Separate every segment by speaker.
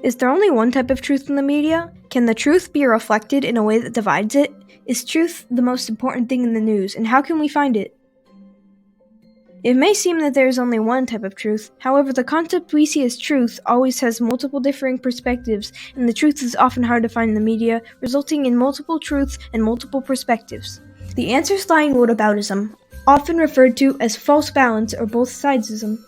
Speaker 1: Is there only one type of truth in the media? Can the truth be reflected in a way that divides it? Is truth the most important thing in the news, and how can we find it? It may seem that there is only one type of truth, however the concept we see as truth always has multiple differing perspectives, and the truth is often hard to find in the media, resulting in multiple truths and multiple perspectives. The answers lie in whataboutism, often referred to as false balance or both sidesism.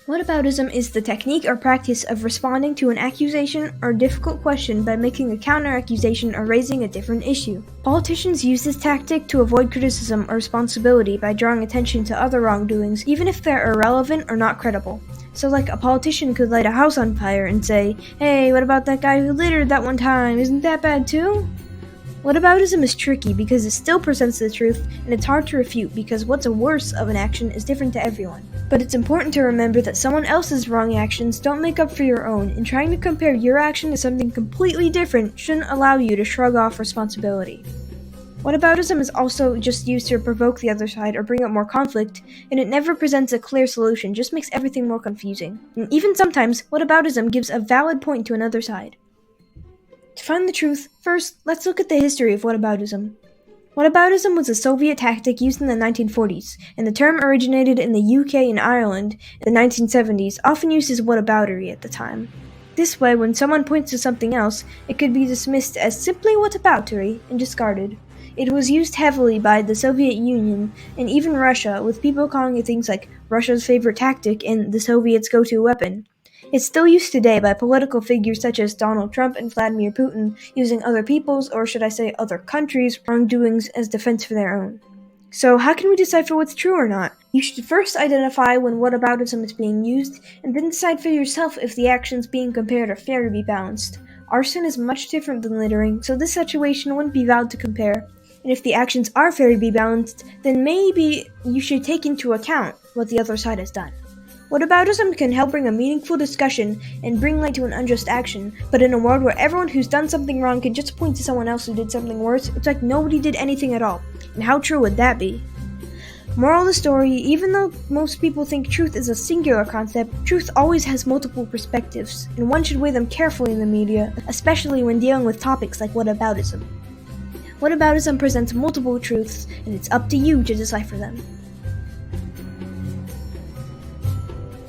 Speaker 1: Whataboutism is the technique or practice of responding to an accusation or difficult question by making a counter-accusation or raising a different issue. Politicians use this tactic to avoid criticism or responsibility by drawing attention to other wrongdoings, even if they're irrelevant or not credible. So like a politician could light a house on fire and say, "Hey, what about that guy who littered that one time? Isn't that bad too?" Whataboutism is tricky because it still presents the truth, and it's hard to refute because what's worse of an action is different to everyone. But it's important to remember that someone else's wrong actions don't make up for your own, and trying to compare your action to something completely different shouldn't allow you to shrug off responsibility. Whataboutism is also just used to provoke the other side or bring up more conflict, and it never presents a clear solution, just makes everything more confusing. And even sometimes, whataboutism gives a valid point to another side. To find the truth, first, let's look at the history of whataboutism. Whataboutism was a Soviet tactic used in the 1940s, and the term originated in the UK and Ireland in the 1970s, often used as whataboutery at the time. This way, when someone points to something else, it could be dismissed as simply whataboutery and discarded. It was used heavily by the Soviet Union and even Russia, with people calling it things like Russia's favorite tactic and the Soviets' go-to weapon. It's still used today by political figures such as Donald Trump and Vladimir Putin, using other people's, or should I say other countries' wrongdoings as defense for their own. So how can we decipher what's true or not? You should first identify when whataboutism is being used, and then decide for yourself if the actions being compared are fair to be balanced. Arson is much different than littering, so this situation wouldn't be valid to compare. And if the actions are fair to be balanced, then maybe you should take into account what the other side has done. Whataboutism can help bring a meaningful discussion and bring light to an unjust action, but in a world where everyone who's done something wrong can just point to someone else who did something worse, it's like nobody did anything at all. And how true would that be? Moral of the story, even though most people think truth is a singular concept, truth always has multiple perspectives, and one should weigh them carefully in the media, especially when dealing with topics like whataboutism. Whataboutism presents multiple truths, and it's up to you to decipher them.